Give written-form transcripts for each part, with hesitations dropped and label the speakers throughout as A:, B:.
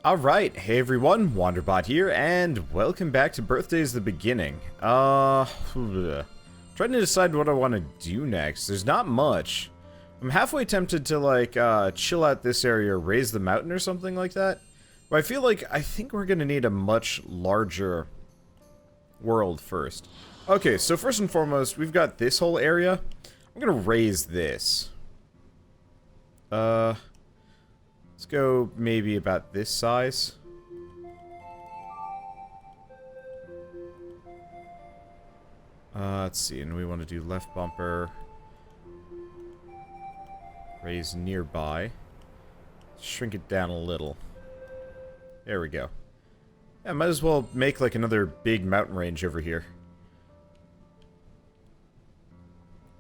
A: Alright, hey everyone, Wanderbot here, and welcome back to Birthday's the Beginning. Trying to decide what I want to do next. There's not much. I'm halfway tempted to, like, chill out this area or raise the mountain or something like that. But I think we're gonna need a much larger world first. Okay, so first and foremost, we've got this whole area. I'm gonna raise this. Let's go maybe about this size. Let's see, and we want to do left bumper. Raise nearby. Shrink it down a little. There we go. Yeah, might as well make like another big mountain range over here.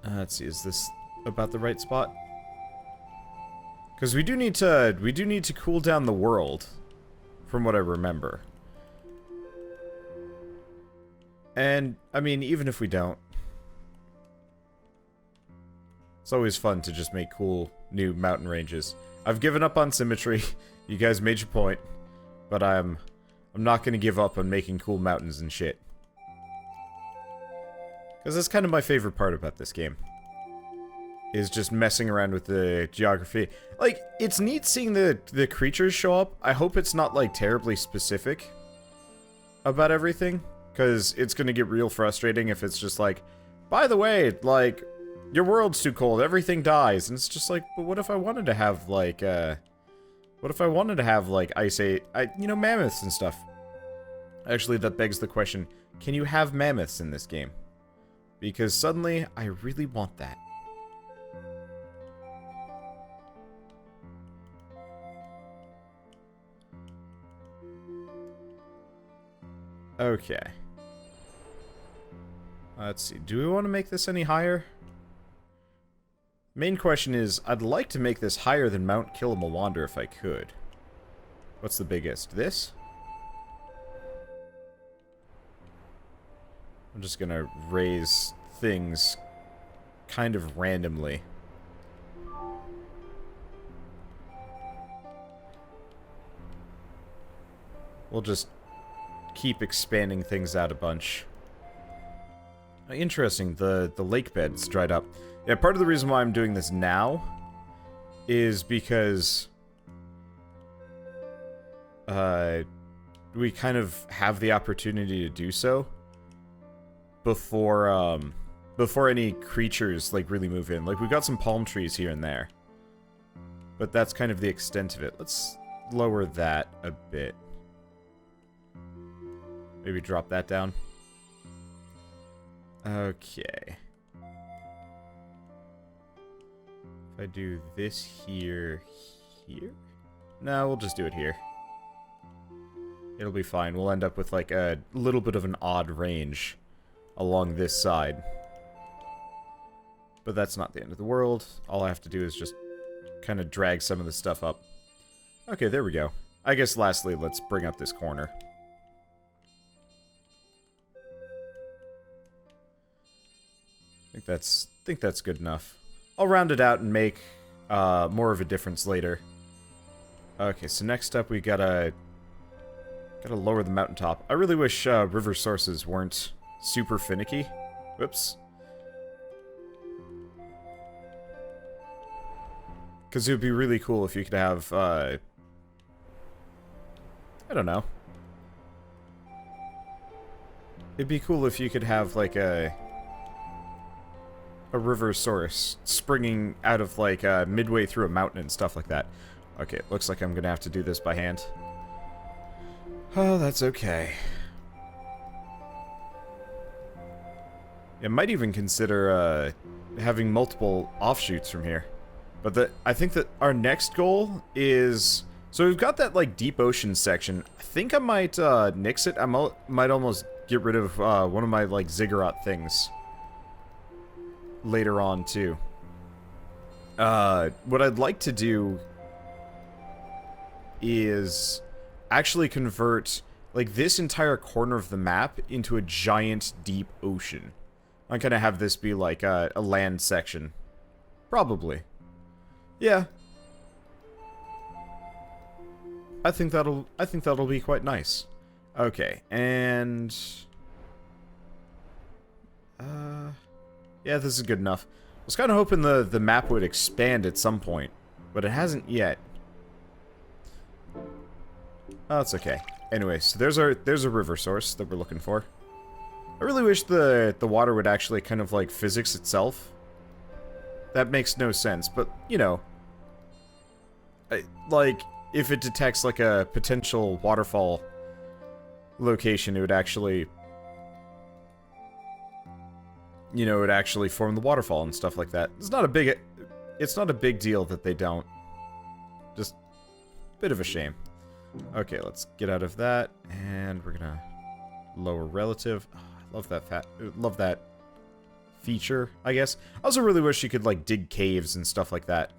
A: Let's see, is this about the right spot? Because we do need to cool down the world, from what I remember. And, I mean, even if we don't, it's always fun to just make cool new mountain ranges. I've given up on symmetry. You guys made your point, but I'm not gonna give up on making cool mountains and shit. Because that's kind of my favorite part about this game. Is just messing around with the geography. Like, it's neat seeing the creatures show up. I hope it's not, like, terribly specific about everything. Because it's gonna get real frustrating if it's just like, by the way, like, your world's too cold, everything dies. And it's just like, but what if I wanted to have, like, ice age, you know, mammoths and stuff? Actually, that begs the question, can you have mammoths in this game? Because suddenly, I really want that. Okay. Let's see. Do we want to make this any higher? Main question is, I'd like to make this higher than Mount Kilimawander if I could. What's the biggest? This? I'm just gonna raise things kind of randomly. We'll just keep expanding things out a bunch. Interesting, the lake bed's dried up. Yeah, part of the reason why I'm doing this now is because we kind of have the opportunity to do so before before any creatures like really move in. Like, we've got some palm trees here and there, but that's kind of the extent of it. Let's lower that a bit. Maybe drop that down. Okay. If I do this here... No, we'll just do it here. It'll be fine. We'll end up with like a little bit of an odd range along this side. But that's not the end of the world. All I have to do is just kind of drag some of the stuff up. Okay, there we go. I guess lastly, let's bring up this corner. I think that's good enough. I'll round it out and make more of a difference later. Okay, so next up we gotta lower the mountaintop. I really wish river sources weren't super finicky. Whoops. Because it would be really cool if you could have, I don't know. It'd be cool if you could have, like, a river source springing out of, like, midway through a mountain and stuff like that. Okay, it looks like I'm gonna have to do this by hand. Oh, that's okay. I might even consider, having multiple offshoots from here. But I think that our next goal is... So we've got that, like, deep ocean section. I think I might, nix it. I might almost get rid of, one of my, like, ziggurat things later on, too. What I'd like to do is actually convert, like, this entire corner of the map into a giant deep ocean. I'm gonna have this be, like, a land section. Probably. Yeah. I think that'll be quite nice. Okay, and yeah, this is good enough. I was kind of hoping the map would expand at some point, but it hasn't yet. Oh, it's okay. Anyway, so there's a river source that we're looking for. I really wish the water would actually kind of like physics itself. That makes no sense, but you know, like if it detects like a potential waterfall location, it would actually, you know, it would actually form the waterfall and stuff like that. It's not a big deal that they don't. Just a bit of a shame. Okay, let's get out of that, and we're gonna lower relative. Oh, I love that feature, I guess. I also really wish you could like dig caves and stuff like that.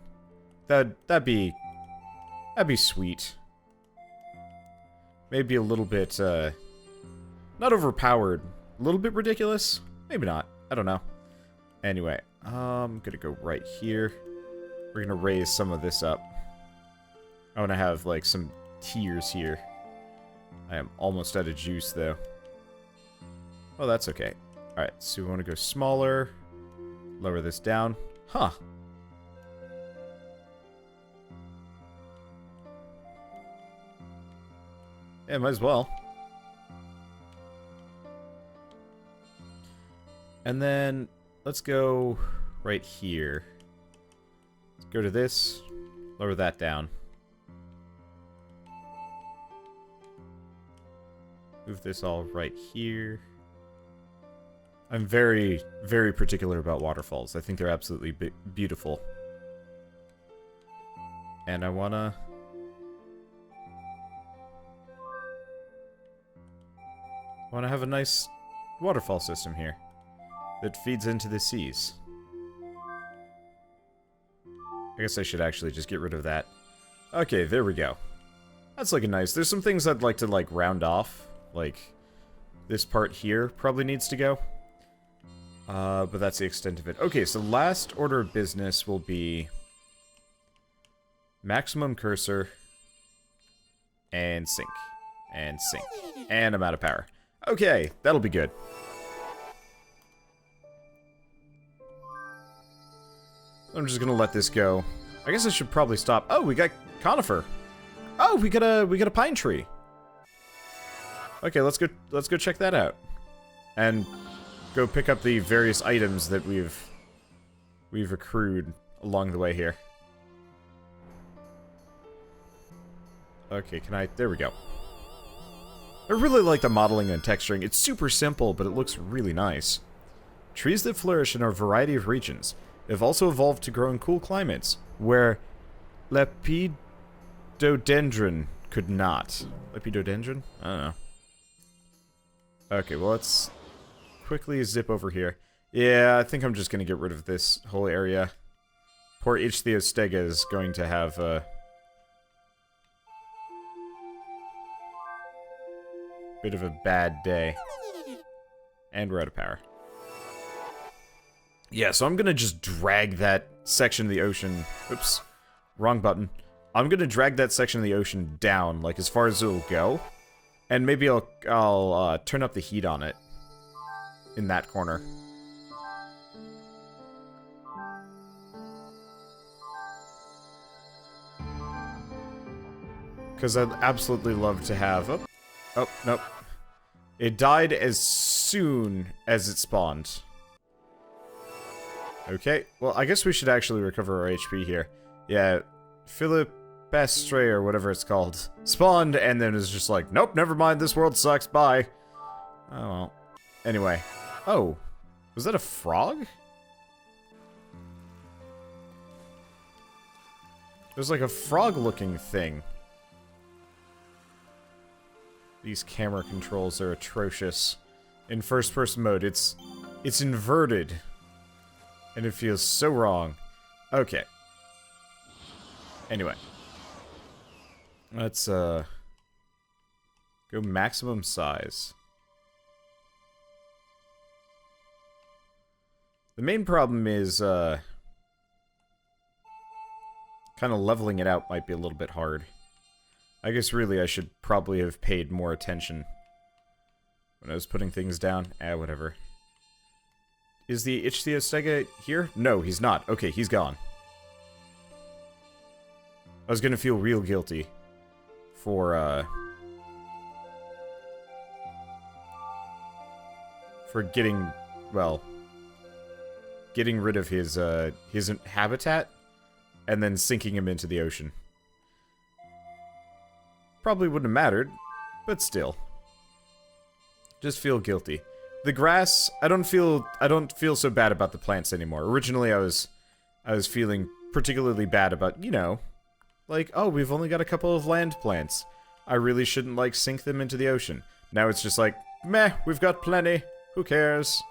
A: That'd be sweet. Maybe a little bit not overpowered, a little bit ridiculous. Maybe not. I don't know. Anyway, I'm gonna go right here. We're gonna raise some of this up. I want to have like some tiers here. I am almost out of juice though. Oh, that's okay. Alright, so we want to go smaller. Lower this down. Huh. Yeah, might as well. And then, let's go right here. Let's go to this. Lower that down. Move this all right here. I'm very, very particular about waterfalls. I think they're absolutely beautiful. And I wanna have a nice waterfall system here that feeds into the seas. I guess I should actually just get rid of that. Okay, there we go. That's looking nice. There's some things I'd like to like round off. Like this part here probably needs to go. But that's the extent of it. Okay, so last order of business will be maximum cursor and sink. And sink. And I'm out of power. Okay, that'll be good. I'm just gonna let this go. I guess I should probably stop. Oh, we got conifer. Oh, we got a pine tree. Okay, let's go check that out. And go pick up the various items that we've accrued along the way here. Okay, there we go. I really like the modeling and texturing. It's super simple, but it looks really nice. Trees that flourish in a variety of regions have also evolved to grow in cool climates, where Lepidodendron could not. Lepidodendron? I don't know. Okay, well, let's quickly zip over here. Yeah, I think I'm just gonna get rid of this whole area. Poor Ichthyostega is going to have a bit of a bad day. And we're out of power. Yeah, so I'm gonna just drag that section of the ocean... Oops. Wrong button. I'm gonna drag that section of the ocean down, like, as far as it'll go. And maybe I'll turn up the heat on it. In that corner. Because I'd absolutely love to have... Oh, nope. It died as soon as it spawned. Okay, well, I guess we should actually recover our HP here. Yeah, Philippestre, or whatever it's called, spawned, and then is just like, nope, never mind, this world sucks, bye. Oh, well. Anyway. Oh, was that a frog? There's like a frog-looking thing. These camera controls are atrocious. In first-person mode, it's inverted. And it feels so wrong. Okay. Anyway. Let's, go maximum size. The main problem is, kind of leveling it out might be a little bit hard. I guess really I should probably have paid more attention when I was putting things down. Whatever. Is the Ichthyostega here? No, he's not. Okay, he's gone. I was gonna feel real guilty for getting, well, getting rid of his habitat and then sinking him into the ocean. Probably wouldn't have mattered, but still. Just feel guilty. The grass, I don't feel so bad about the plants anymore. Originally I was feeling particularly bad about, you know, like, oh, we've only got a couple of land plants. I really shouldn't, like, sink them into the ocean. Now it's just like, meh, we've got plenty. Who cares?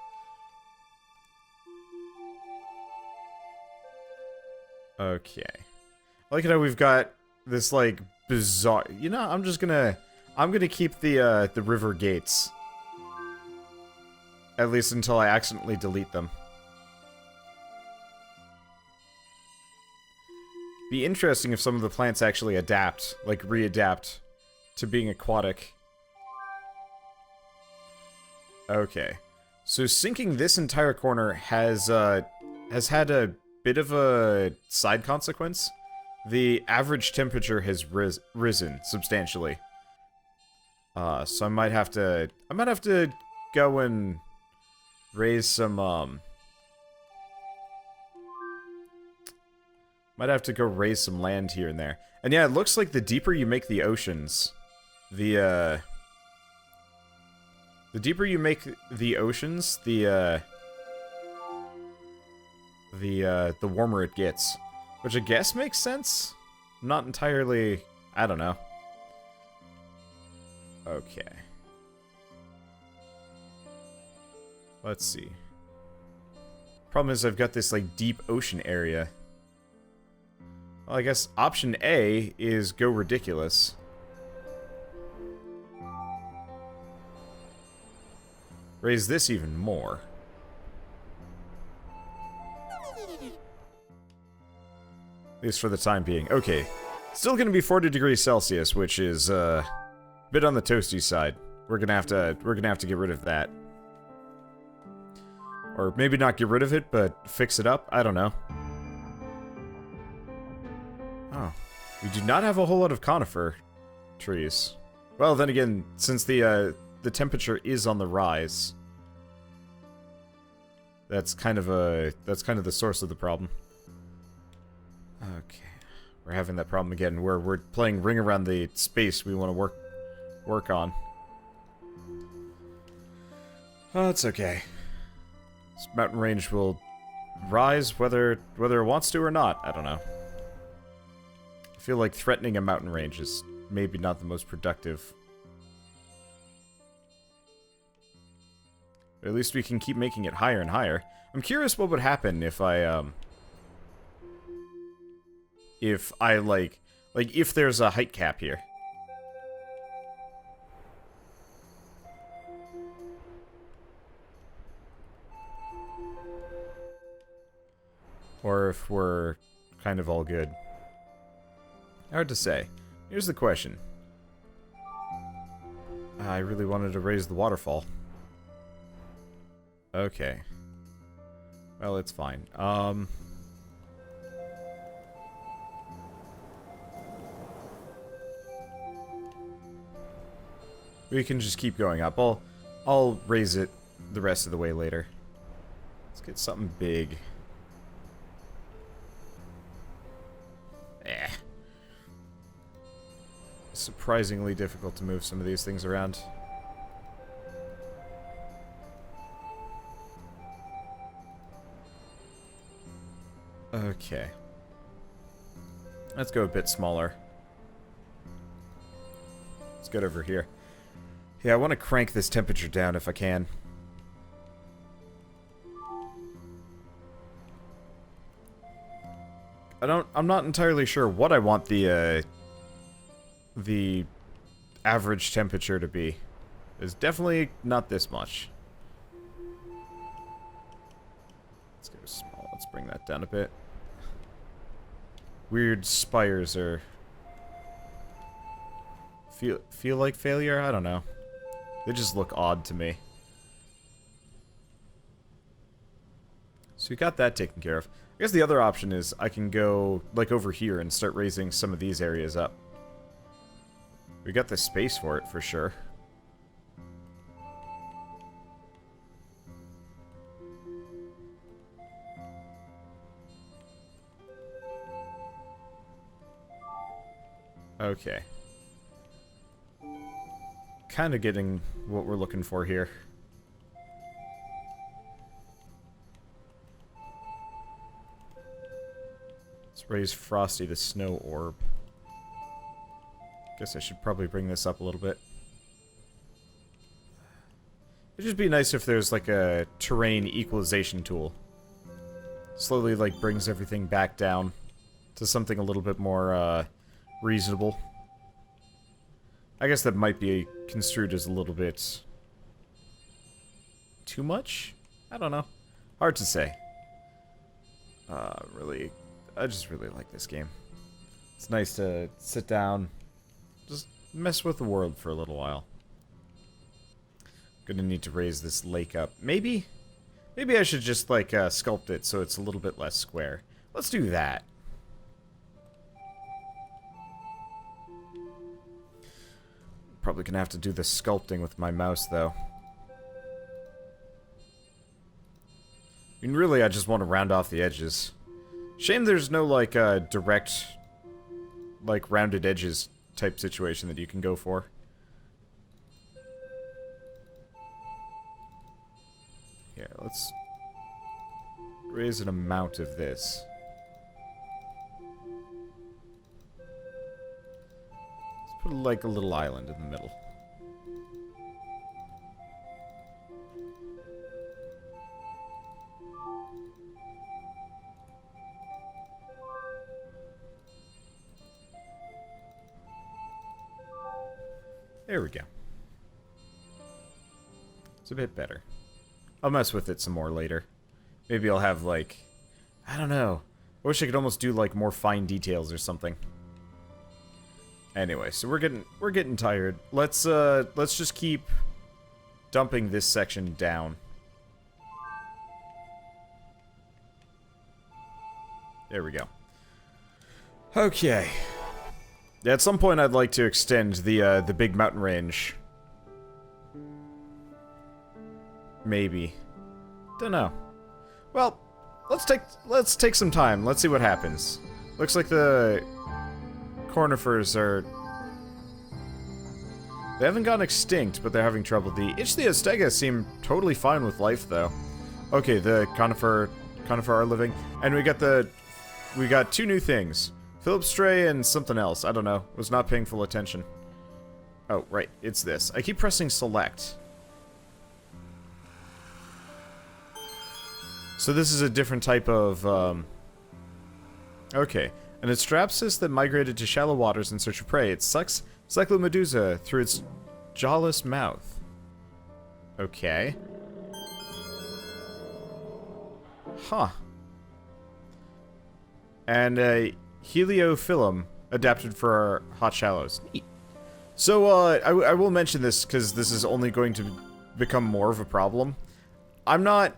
A: Okay. I like how we've got this, like, bizarre... You know, I'm gonna keep the river gates. At least until I accidentally delete them. Be interesting if some of the plants actually adapt, like readapt to being aquatic. Okay. So sinking this entire corner has had a bit of a side consequence. The average temperature has risen substantially. So I might have to go and raise some, might have to go raise some land here and there. And yeah, it looks like the deeper you make the oceans, the deeper you make the oceans, the warmer it gets. Which I guess makes sense? Not entirely, I don't know. Okay. Let's see. Problem is I've got this, like, deep ocean area. Well, I guess option A is go ridiculous. Raise this even more. At least for the time being. Okay. Still gonna be 40 degrees Celsius, which is, a bit on the toasty side. We're gonna have to get rid of that. Or maybe not get rid of it, but fix it up? I don't know. Oh. We do not have a whole lot of conifer trees. Well, then again, since the temperature is on the rise, that's kind of the source of the problem. Okay. We're having that problem again, where we're playing ring around the space we want to work on. Oh, it's okay. This mountain range will rise whether it wants to or not. I don't know. I feel like threatening a mountain range is maybe not the most productive. But at least we can keep making it higher and higher. I'm curious what would happen if I like if there's a height cap here. Or if we're kind of all good. Hard to say. Here's the question. I really wanted to raise the waterfall. Okay. Well, it's fine. We can just keep going up. I'll raise it the rest of the way later. Let's get something big. Surprisingly difficult to move some of these things around. Okay. Let's go a bit smaller. Let's get over here. Yeah, I want to crank this temperature down if I can. I'm not entirely sure what I want the average temperature to be. It's definitely not this much. Let's go small. Let's bring that down a bit. Weird spires are feel like failure? I don't know. They just look odd to me. So we got that taken care of. I guess the other option is I can go, like, over here and start raising some of these areas up. We got the space for it, for sure. Okay. Kind of getting what we're looking for here. Let's raise Frosty the snow orb. Guess I should probably bring this up a little bit. It'd just be nice if there's like a terrain equalization tool. Slowly like brings everything back down to something a little bit more reasonable. I guess that might be construed as a little bit too much? I don't know. Hard to say. Really, I just really like this game. It's nice to sit down, just mess with the world for a little while. Gonna need to raise this lake up. Maybe I should just like sculpt it so it's a little bit less square. Let's do that. Probably gonna have to do the sculpting with my mouse, though. I mean, really, I just want to round off the edges. Shame there's no, like, direct, like, rounded edges type situation that you can go for. Here, let's raise an amount of this. Put like a little island in the middle. There we go. It's a bit better. I'll mess with it some more later. Maybe I'll have like, I don't know. I wish I could almost do like more fine details or something. Anyway, so we're getting tired. Let's just keep dumping this section down. There we go. Okay. Yeah, at some point I'd like to extend the big mountain range. Maybe. Don't know. Well, let's take some time. Let's see what happens. Looks like the conifers are... They haven't gone extinct, but they're having trouble. The Ichthyostega seem totally fine with life, though. Okay, the conifer are living, and we got two new things. Philip Stray and something else. I don't know. Was not paying full attention. Oh, right. It's this. I keep pressing select. So this is a different type of, okay. An Astrapsis that migrated to shallow waters in search of prey. It sucks Cyclomedusa through its jawless mouth. Okay. Huh. And a Heliophyllum adapted for hot shallows. Neat. So, I will mention this because this is only going to become more of a problem. I'm not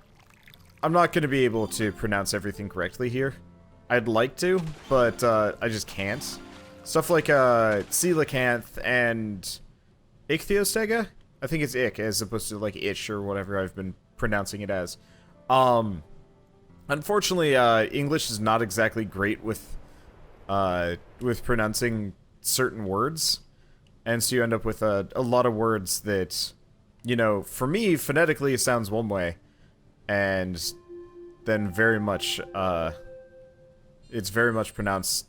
A: going to be able to pronounce everything correctly here. I'd like to, but I just can't. Stuff like coelacanth and Ichthyostega? I think it's ick as opposed to like itch or whatever I've been pronouncing it as. Unfortunately, English is not exactly great with pronouncing certain words. And so you end up with a lot of words that, you know, for me, phonetically it sounds one way. And then very much, it's very much pronounced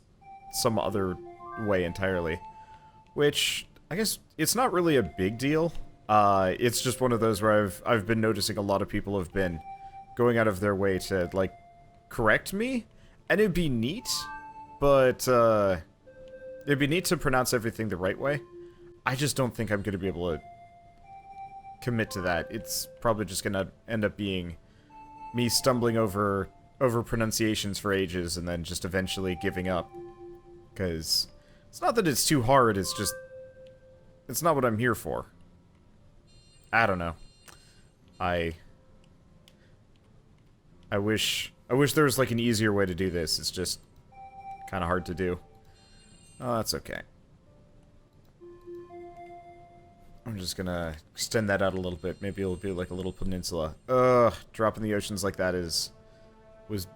A: some other way entirely. Which, I guess, it's not really a big deal. It's just one of those where I've been noticing a lot of people have been going out of their way to, like, correct me. And it'd be neat, but, it'd be neat to pronounce everything the right way. I just don't think I'm going to be able to commit to that. It's probably just going to end up being me stumbling over pronunciations for ages and then just eventually giving up. Because it's not that it's too hard, it's just it's not what I'm here for. I don't know. I wish there was like an easier way to do this. It's just kind of hard to do. Oh, that's okay. I'm just gonna extend that out a little bit. Maybe it'll be like a little peninsula. Ugh, dropping the oceans like that was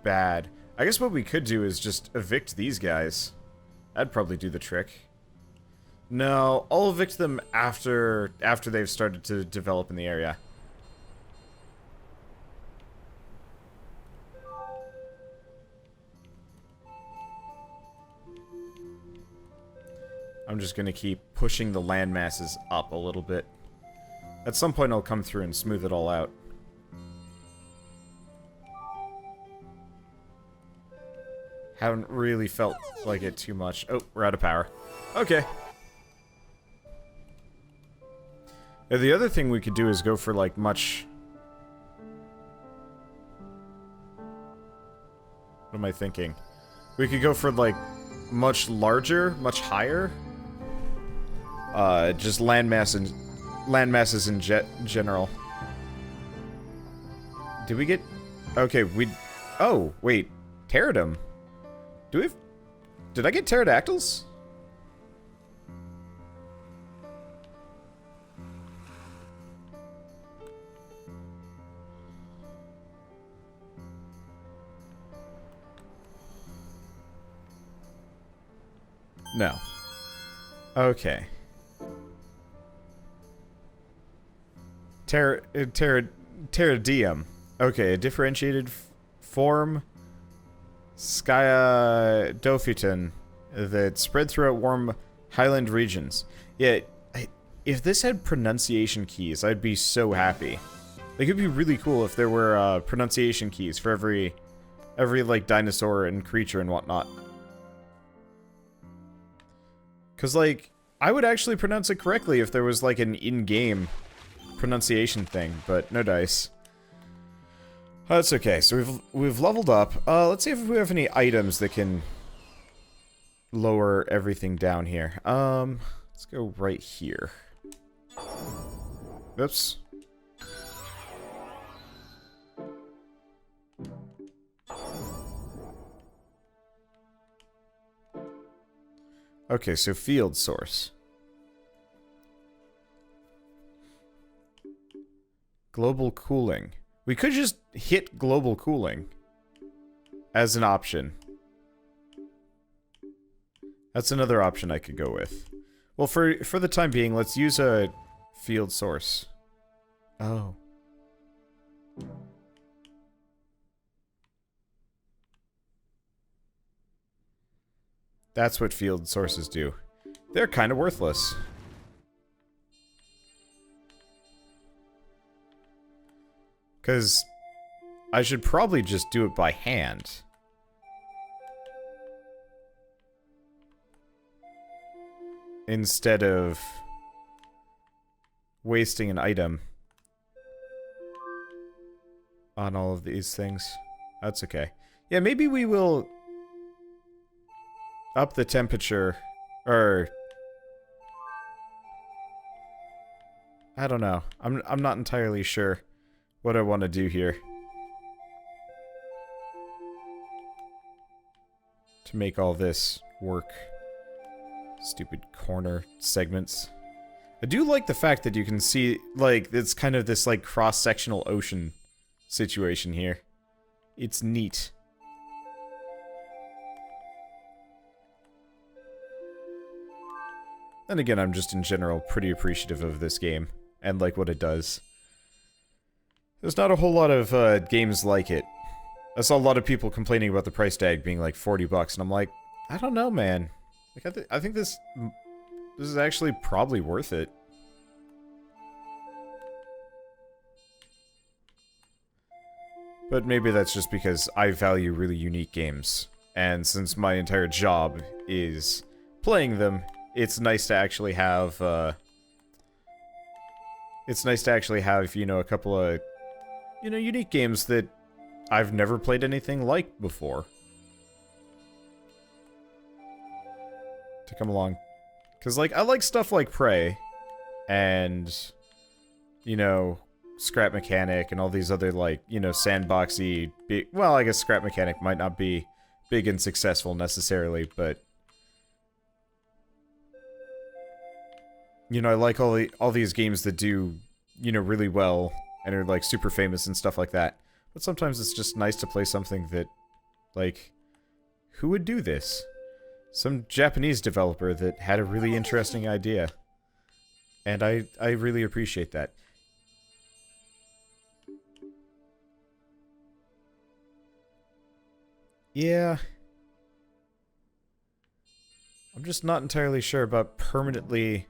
A: bad. I guess what we could do is just evict these guys. That'd probably do the trick. No, I'll evict them after they've started to develop in the area. I'm just gonna keep pushing the land masses up a little bit. At some point I'll come through and smooth it all out. Haven't really felt like it too much. Oh, we're out of power. Okay. Yeah, the other thing we could do is go for, like, much... What am I thinking? We could go for, like, much larger, much higher. Just land masses in general. Did we get... Okay, we... Oh, wait. Pterodon. Do we... Did I get pterodactyls? No. Okay. Pteridinium. Okay, a differentiated form, Skyadophyton, that spread throughout warm highland regions. Yeah, if this had pronunciation keys, I'd be so happy. Like, it'd be really cool if there were pronunciation keys for every like dinosaur and creature and whatnot. Cause like, I would actually pronounce it correctly if there was like an in-game pronunciation thing, but no dice. That's okay. So we've leveled up. Let's see if we have any items that can lower everything down here. Let's go right here. Oops. Okay, so field source. Global cooling. We could just hit global cooling as an option. That's another option I could go with. Well, for the time being, let's use a field source. Oh. That's what field sources do. They're kind of worthless. Because I should probably just do it by hand. Instead of wasting an item on all of these things. That's okay. Yeah, maybe we will up the temperature, or I don't know. I'm not entirely sure what I want to do here to make all this work. Stupid corner segments. I do like the fact that you can see, like, it's kind of this, like, cross-sectional ocean situation here. It's neat. And again, I'm just in general pretty appreciative of this game, and like what it does. There's not a whole lot of games like it. I saw a lot of people complaining about the price tag being like 40 bucks, and I'm like, I don't know, man. Like, I think this is actually probably worth it. But maybe that's just because I value really unique games, and since my entire job is playing them, it's nice to actually have, you know, a couple of, you know, unique games that I've never played anything like before to come along. Because, like, I like stuff like Prey, and, you know, scrap mechanic and all these other, like, you know, sandboxy, big, well, I guess scrap mechanic might not be big and successful necessarily, but, you know, I like all these games that do, you know, really well and are, like, super famous and stuff like that. But sometimes it's just nice to play something that, like, who would do this? Some Japanese developer that had a really interesting idea. And I really appreciate that. Yeah. I'm just not entirely sure about permanently...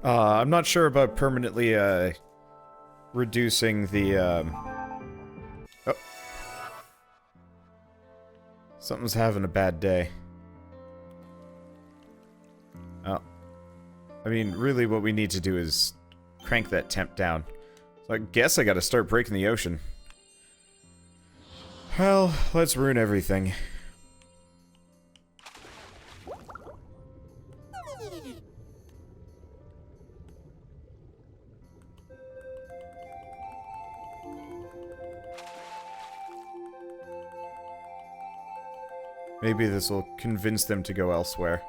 A: I'm not sure about permanently, reducing the, Oh. Something's having a bad day. Oh. I mean, really what we need to do is crank that temp down. So I guess I gotta start breaking the ocean. Well, let's ruin everything. Maybe this will convince them to go elsewhere.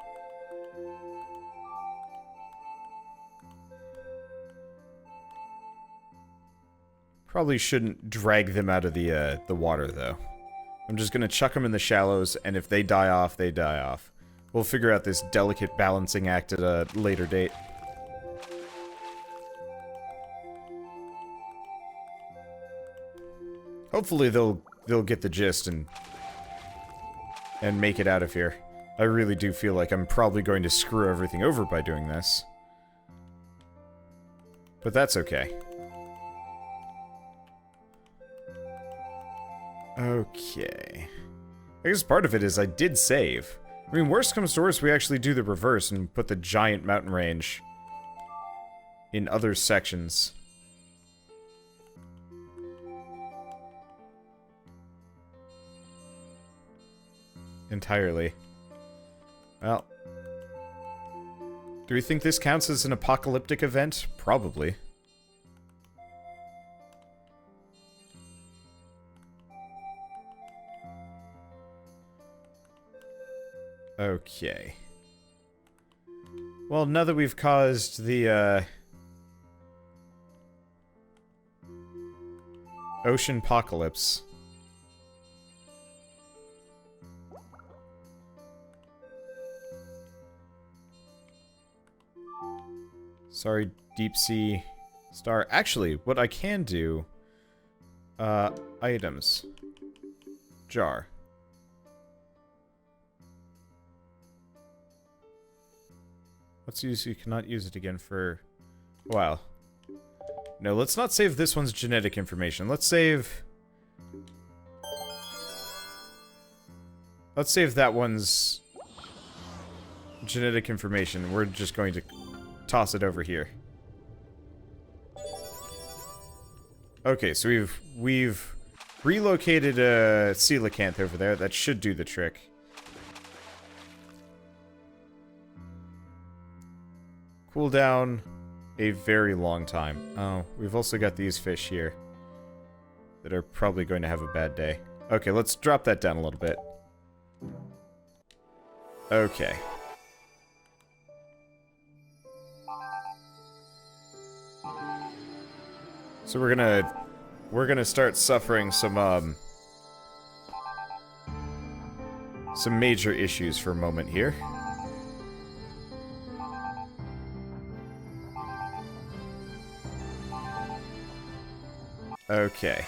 A: Probably shouldn't drag them out of the water, though. I'm just gonna chuck them in the shallows, and if they die off, they die off. We'll figure out this delicate balancing act at a later date. Hopefully they'll get the gist and make it out of here. I really do feel like I'm probably going to screw everything over by doing this. But that's okay. Okay. I guess part of it is I did save. I mean, worst comes to worst, we actually do the reverse and put the giant mountain range in other sections. Entirely. Well. Do we think this counts as an apocalyptic event? Probably. Okay. Well, now that we've caused the, ocean apocalypse. Sorry, deep sea star. Actually, what I can do... items. Jar. Let's use... You cannot use it again for... Wow. No, let's not save this one's genetic information. Let's save... Let's save that one's... genetic information. We're just going to... toss it over here. Okay, so we've relocated a coelacanth over there. That should do the trick. Cool down a very long time. Oh, we've also got these fish here that are probably going to have a bad day. Okay, let's drop that down a little bit. Okay. So we're gonna start suffering some major issues for a moment here. Okay.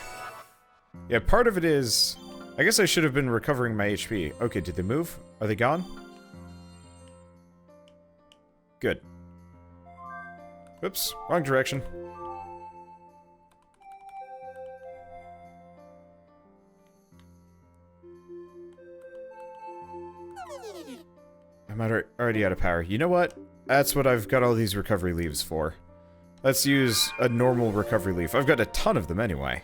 A: Yeah, part of it is... I guess I should have been recovering my HP. Okay, did they move? Are they gone? Good. Oops, wrong direction. I'm already out of power. You know what? That's what I've got all these recovery leaves for. Let's use a normal recovery leaf. I've got a ton of them anyway.